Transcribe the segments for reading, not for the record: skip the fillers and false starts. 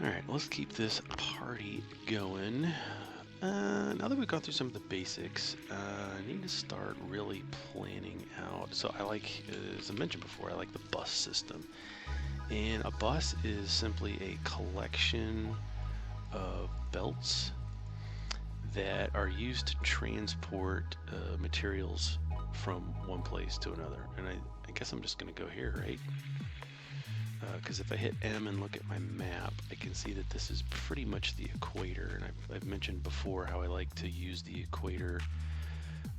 Alright, let's keep this party going. Now that we've gone through some of the basics, I need to start really planning out. So I like, as I mentioned before, I like the bus system. And a bus is simply a collection of belts that are used to transport materials from one place to another. And I guess I'm just going to go here, right? Because if I hit M and look at my map, I can see that this is pretty much the equator. And I've mentioned before how I like to use the equator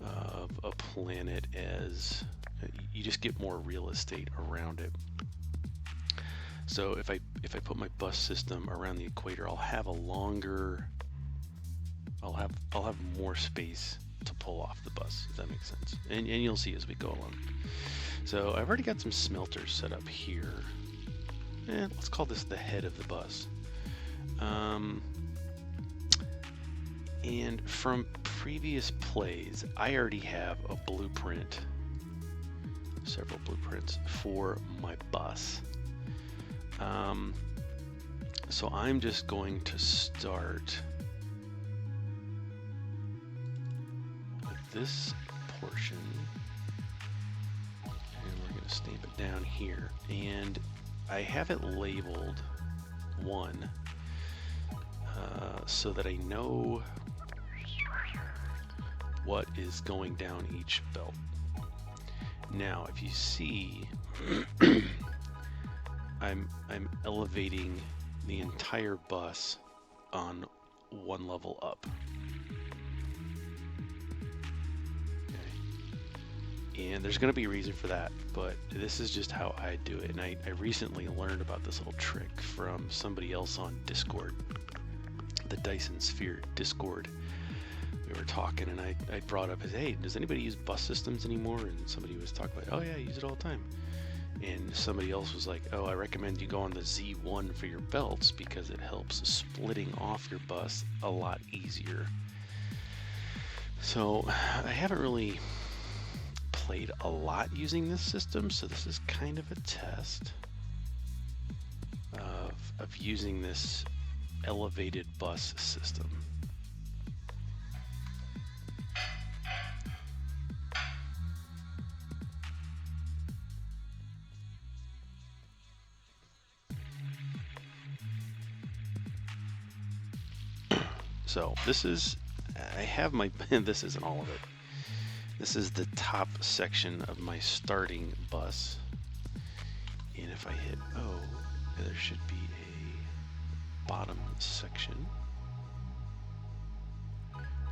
of a planet as you just get more real estate around it. So if I put my bus system around the equator, I'll have more space to pull off the bus, if that makes sense. And you'll see as we go along. So I've already got some smelters set up here. And let's call this the head of the bus. And from previous plays, I already have a blueprint, several blueprints for my bus. So I'm just going to start with this portion, and we're going to stamp it down here. And I have it labeled 1 so that I know what is going down each belt. Now, if you see, I'm elevating the entire bus on 1 level up. Okay. And there's going to be a reason for that, but this is just how I do it. And I recently learned about this little trick from somebody else on Discord, the Dyson Sphere Discord. We were talking, and I brought up, hey, does anybody use bus systems anymore? And somebody was talking about, oh yeah, I use it all the time. And somebody else was like, oh, I recommend you go on the Z1 for your belts because it helps splitting off your bus a lot easier. So I haven't really played a lot using this system, so this is kind of a test of using this elevated bus system. So this is, I have my, this isn't all of it. This is the top section of my starting bus. And if I hit O, there should be a bottom section.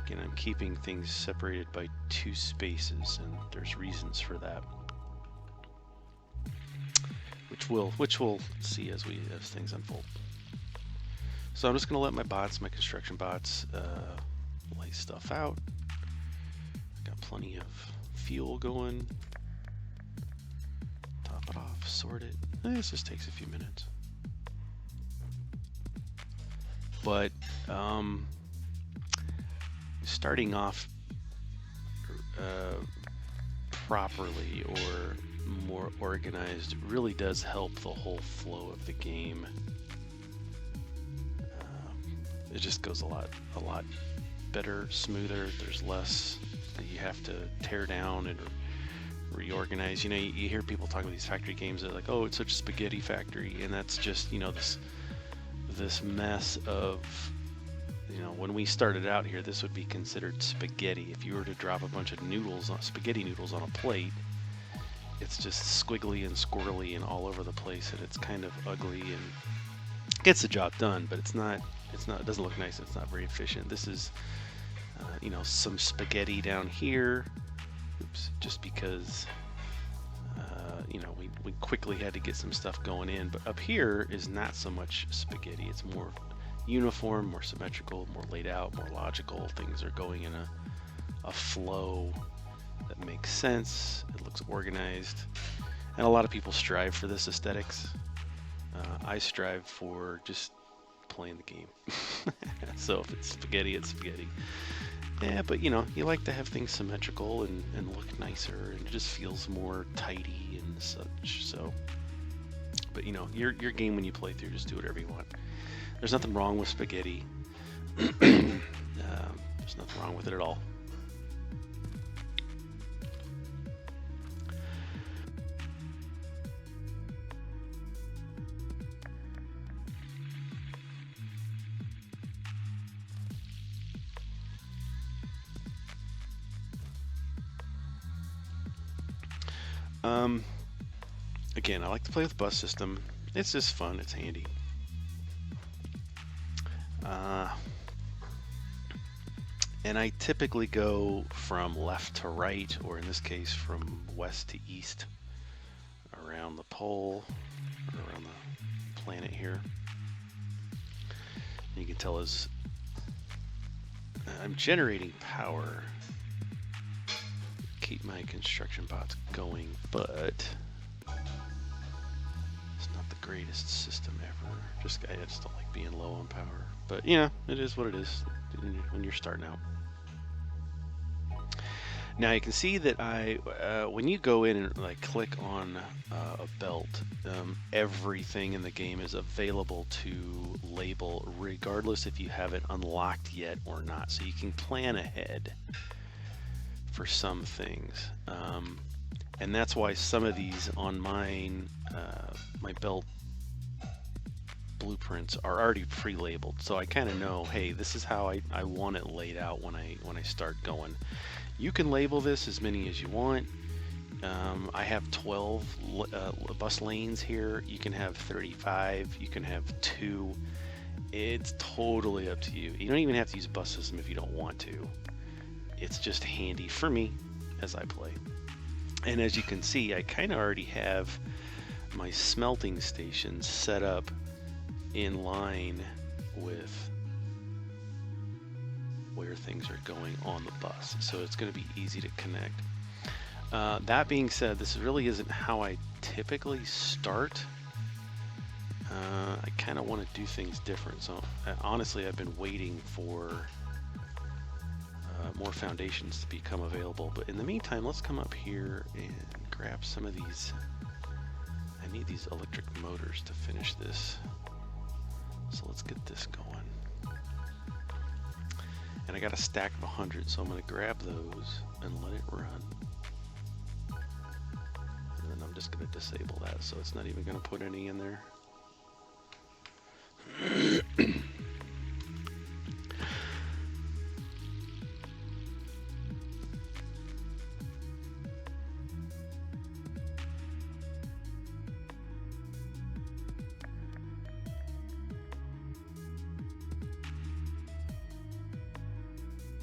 Again, I'm keeping things separated by 2 spaces, and there's reasons for that, which we'll see as things unfold. So I'm just going to let my construction bots, lay stuff out. Got plenty of fuel going. Top it off, sort it. This just takes a few minutes. But starting off properly or more organized really does help the whole flow of the game. It just goes a lot better, smoother. There's less that you have to tear down and reorganize. You know, you hear people talk about these factory games. They're like, oh, it's such a spaghetti factory, and that's just, you know, this mess of, you know, when we started out here, this would be considered spaghetti. If you were to drop a bunch of spaghetti noodles on a plate, it's just squiggly and squirrely and all over the place, and it's kind of ugly and gets the job done, but it doesn't look nice. It's not very efficient. This is, you know, some spaghetti down here. Oops, just because, you know, we quickly had to get some stuff going in. But up here is not so much spaghetti. It's more uniform, more symmetrical, more laid out, more logical. Things are going in a flow that makes sense. It looks organized. And a lot of people strive for this aesthetics. I strive for just playing the game. So if it's spaghetti, it's spaghetti. Yeah, but you know, you like to have things symmetrical and look nicer, and it just feels more tidy and such. So, but you know, your game when you play through, just do whatever you want. There's nothing wrong with spaghetti. There's nothing wrong with it at all. Again, I like to play with bus system. It's just fun. It's handy. And I typically go from left to right, or in this case, from west to east, around the pole, or around the planet here. You can tell as I'm generating power, keep my construction bots going, but it's not the greatest system ever. I just don't like being low on power. But yeah, it is what it is when you're starting out. Now you can see that when you go in and like click on a belt, everything in the game is available to label, regardless if you have it unlocked yet or not. So you can plan ahead for some things, and that's why some of these on mine, my belt blueprints are already pre-labeled. So I kind of know, hey, this is how I want it laid out when I start going. You can label this as many as you want. I have 12 bus lanes here. You can have 35. You can have 2. It's totally up to you. You don't even have to use a bus system if you don't want to. It's just handy for me as I play. And as you can see, I kind of already have my smelting stations set up in line with where things are going on the bus, so it's going to be easy to connect. That being said, this really isn't how I typically start. I kind of want to do things different, so honestly I've been waiting for more foundations to become available. But in the meantime, let's come up here and grab some of these. I need these electric motors to finish this, so let's get this going. And I got a stack of 100, so I'm going to grab those and let it run. And then I'm just going to disable that, so it's not even going to put any in there.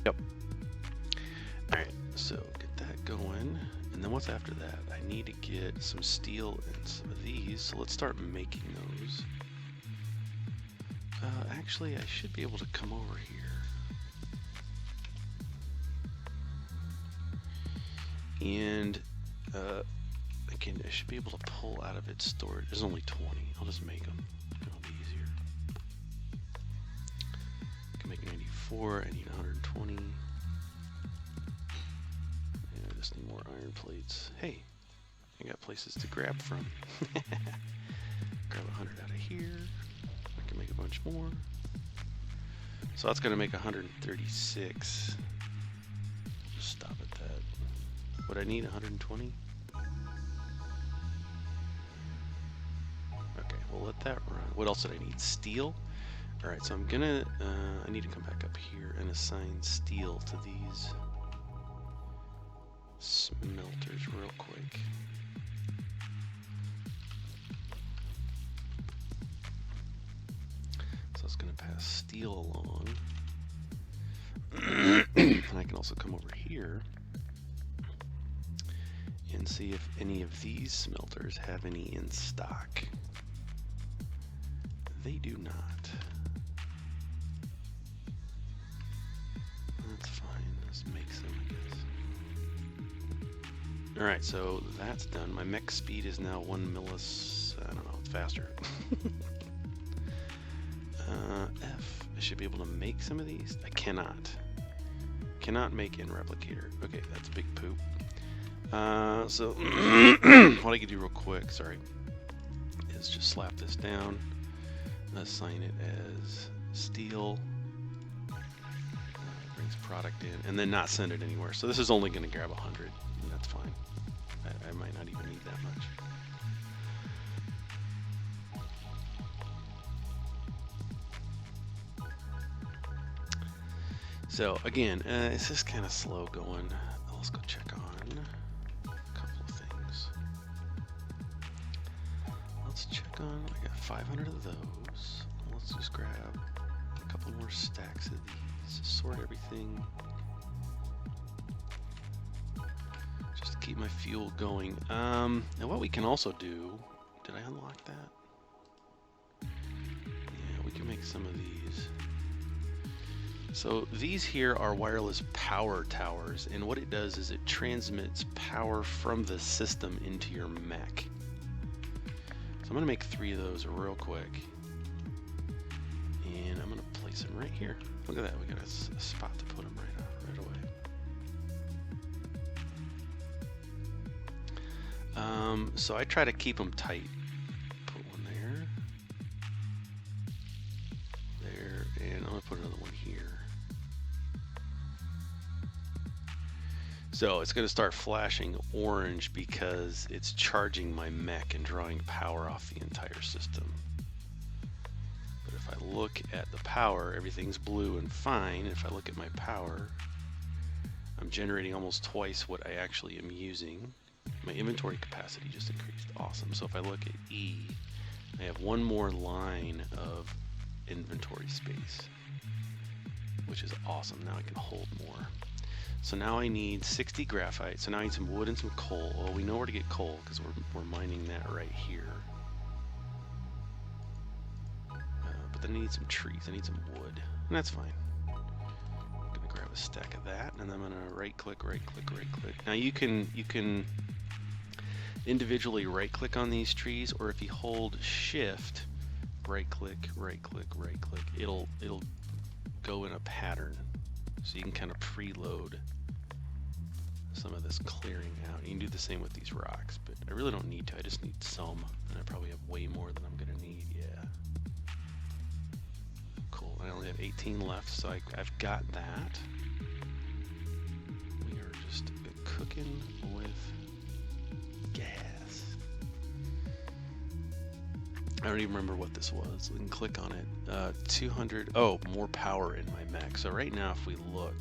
Yep. Alright, so get that going. And then what's after that? I need to get some steel and some of these, so let's start making those. Actually, I should be able to come over here. And I should be able to pull out of its storage. There's only 20. I'll just make them. It'll be easier. I can make 94. I need 120. I just need more iron plates. Hey, I got places to grab from. Grab 100 out of here. I can make a bunch more. So that's going to make 136. Just stop at that. Would I need 120? Okay, we'll let that run. What else did I need? Steel? Alright, so I'm gonna, I need to come back up here and assign steel to these smelters real quick. So it's gonna pass steel along. And I can also come over here and see if any of these smelters have any in stock. They do not. That's fine. Let's make some, I guess. Alright, so that's done. My mech speed is now 1 millis. I don't know, it's faster. F. I should be able to make some of these. I cannot. Cannot make in replicator. Okay, that's big poop. So what I can do real quick, sorry, is just slap this down. assign it as steel. Brings product in, and then not send it anywhere. So this is only going to grab 100, and that's fine. I might not even need that much. So again, it's just kind of slow going. Let's go check on a couple of things. Let's check on, I got 500 of those. Let's just grab a couple more stacks of these, sort everything. Just to keep my fuel going. And what we can also do, did I unlock that? Yeah, we can make some of these. So these here are wireless power towers, and what it does is it transmits power from the system into your mech. So I'm going to make 3 of those real quick, and I'm going to place them right here. Look at that, we got a spot to put them right away. So I try to keep them tight. Put one there, and I'm going to put another one here. So it's going to start flashing orange because it's charging my mech and drawing power off the entire system. But if I look at the power, everything's blue and fine. If I look at my power, I'm generating almost twice what I actually am using. My inventory capacity just increased. Awesome. So if I look at E, I have one more line of inventory space, which is awesome. Now I can hold more. So now I need 60 graphite. So now I need some wood and some coal. Well, we know where to get coal because we're mining that right here. But then I need some trees. I need some wood, and that's fine. I'm gonna grab a stack of that, and then I'm gonna right click. Now you can individually right click on these trees, or if you hold Shift, right click, it'll go in a pattern. So you can kind of preload some of this clearing out. You can do the same with these rocks, but I really don't need to. I just need some, and I probably have way more than I'm gonna need. Yeah. Cool. I only have 18 left, so I've got that. We are just cooking with gas. I don't even remember what this was. We can click on it. 200. Oh, more power in my mech. So right now, if we look,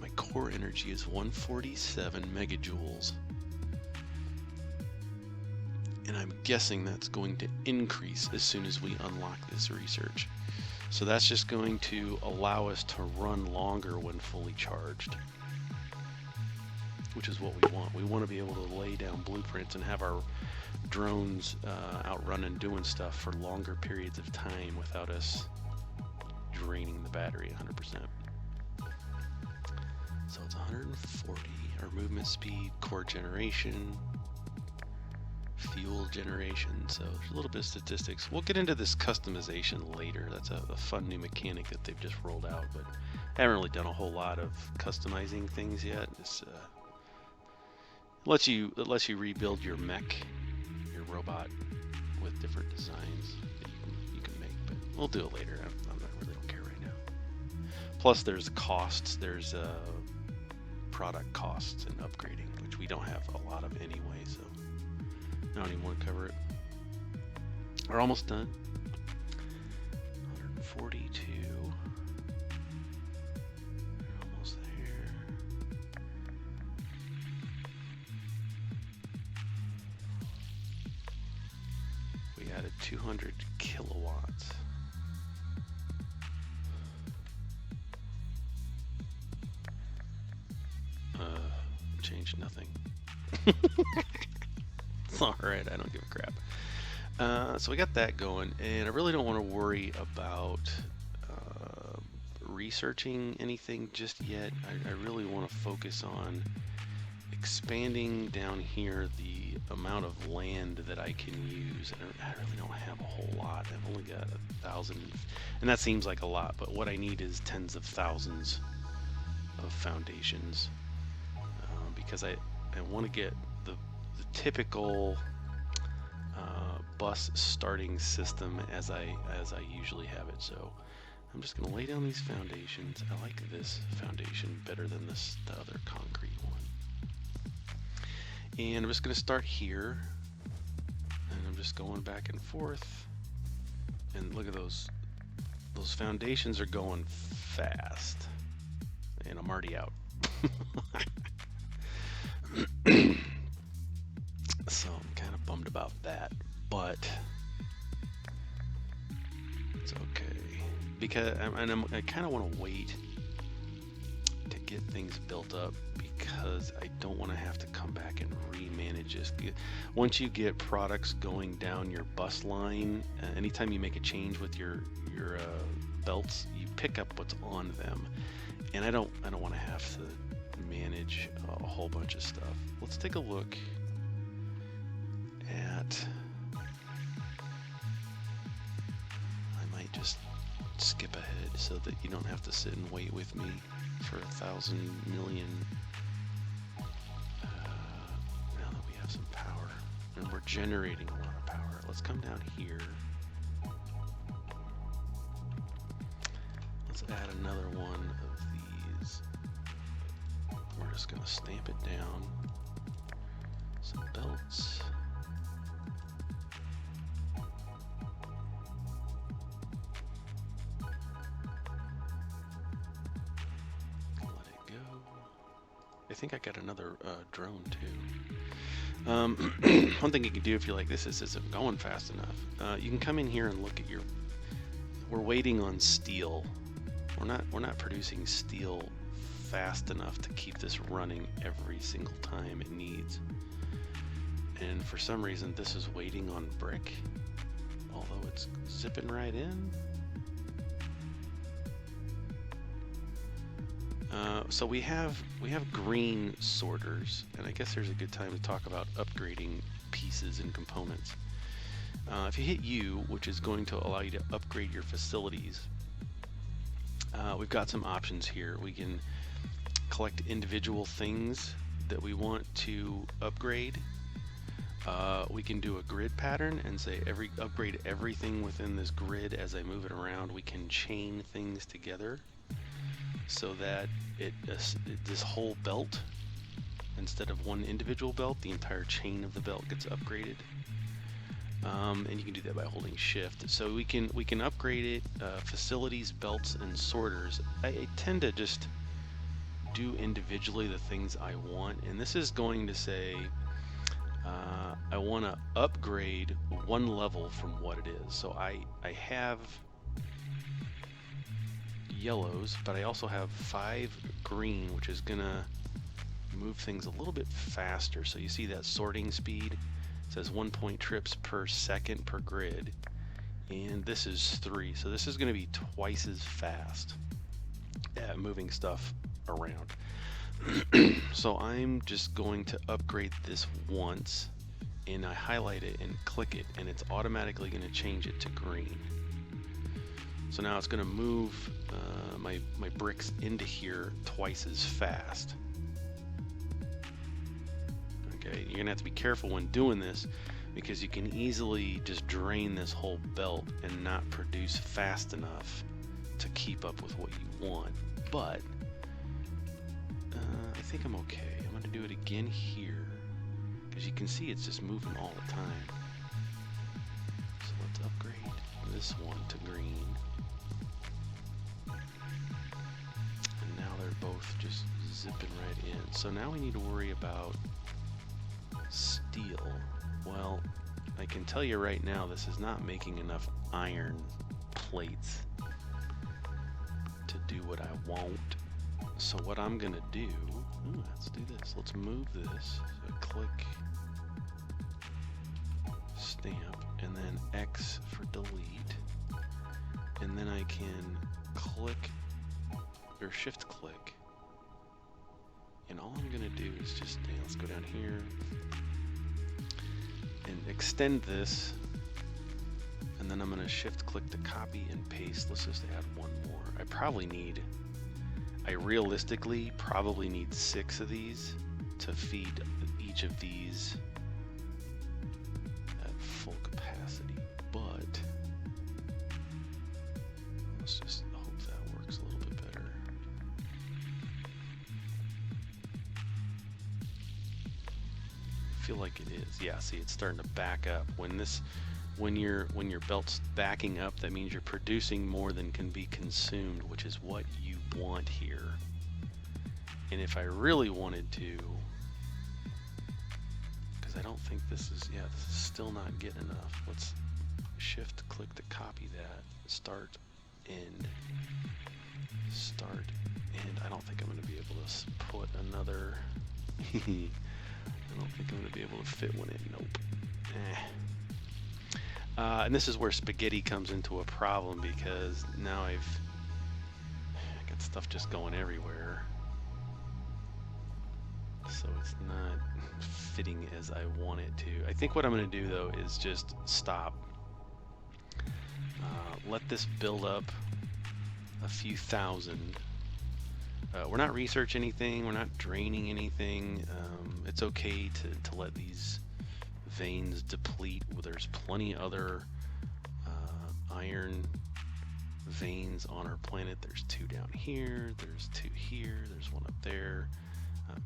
my core energy is 147 megajoules, and I'm guessing that's going to increase as soon as we unlock this research. So that's just going to allow us to run longer when fully charged, which is what we want. We want to be able to lay down blueprints and have our drones out running doing stuff for longer periods of time without us draining the battery 100%. So it's 140. Our movement speed, core generation, fuel generation. So there's a little bit of statistics. We'll get into this customization later. That's a fun new mechanic that they've just rolled out, but I haven't really done a whole lot of customizing things yet. It's lets you rebuild your mech, your robot, with different designs that you can make. But we'll do it later. I really don't care right now. Plus, there's costs. There's product costs and upgrading, which we don't have a lot of anyway. So I don't even want to cover it. We're almost done. 142. Added 200 kilowatts. Changed nothing. It's alright, I don't give a crap. So we got that going, and I really don't want to worry about researching anything just yet. I really want to focus on expanding down here the amount of land that I can use. I really don't have a whole lot. I've only got 1,000, and that seems like a lot, but what I need is tens of thousands of foundations, because I want to get the typical bus starting system as I usually have it. So I'm just going to lay down these foundations. I like this foundation better than the other concrete one. And I'm just going to start here, and I'm just going back and forth. And look at those foundations are going fast, and I'm already out. So I'm kind of bummed about that, but it's okay because I kind of want to wait to get things built up, because I don't want to have to come back and remanage this. Once you get products going down your bus line, anytime you make a change with your belts, you pick up what's on them, and I don't want to have to manage a whole bunch of stuff. Let's take a look at, I might just skip ahead so that you don't have to sit and wait with me for 1,000 million. Now that we have some power and we're generating a lot of power, let's come down here. Let's add another one of these. We're just going to stamp it down. Some belts. I think I got another drone too. One thing you can do if you're like, this isn't going fast enough, you can come in here and look at your. We're waiting on steel. We're not producing steel fast enough to keep this running every single time it needs. And for some reason, this is waiting on brick, although it's zipping right in. So we have green sorters, and I guess there's a good time to talk about upgrading pieces and components. If you hit U, which is going to allow you to upgrade your facilities, we've got some options here. We can collect individual things that we want to upgrade. We can do a grid pattern and say upgrade everything within this grid. As I move it around, we can chain things together, so that this whole belt, instead of one individual belt, the entire chain of the belt gets upgraded. And you can do that by holding shift. So we can upgrade it, facilities, belts, and sorters. I tend to just do individually the things I want, and this is going to say I want to upgrade one level from what it is. So I have yellows, but I also have 5 green, which is gonna move things a little bit faster. So you see that sorting speed, it says 1 point trips per second per grid, and this is 3, so this is going to be twice as fast at moving stuff around. So I'm just going to upgrade this once, and I highlight it and click it, and it's automatically going to change it to green. So now it's going to move my bricks into here twice as fast. Okay, you're going to have to be careful when doing this, because you can easily just drain this whole belt and not produce fast enough to keep up with what you want. But I think I'm okay. I'm going to do it again here, because you can see it's just moving all the time. So let's upgrade this one to green. Both just zipping right in. So now we need to worry about steel. Well, I can tell you right now, this is not making enough iron plates to do what I want. So what I'm gonna do, let's do this. Let's move this. So click, stamp, and then X for delete. And then I can click or shift click, and all I'm gonna do is just, let's go down here and extend this, and then I'm gonna shift click to copy and paste. Let's just add one more. I realistically probably need 6 of these to feed each of these at full capacity. just hope that works a little bit better. I feel like it is. Yeah, see, it's starting to back up. When your belt's backing up, that means you're producing more than can be consumed, which is what you want here. And if I really wanted to, because I don't think this is, yeah, this is still not getting enough. Let's shift click to copy that. Start, end, start, end. I don't think I'm going to be able to put another, I don't think I'm going to be able to fit one in. Nope. And this is where spaghetti comes into a problem, because now I got stuff just going everywhere. So it's not fitting as I want it to. I think what I'm going to do though is just stop. Let this build up a few thousand. We're not researching anything. We're not draining anything. It's okay to let these veins deplete. There's plenty other iron veins on our planet. There's 2 down here. There's 2 here. There's 1 up there.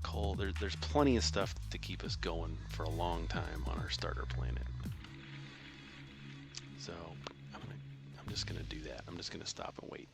Coal. There's plenty of stuff to keep us going for a long time on our starter planet. So I'm just gonna do that. I'm just gonna stop and wait.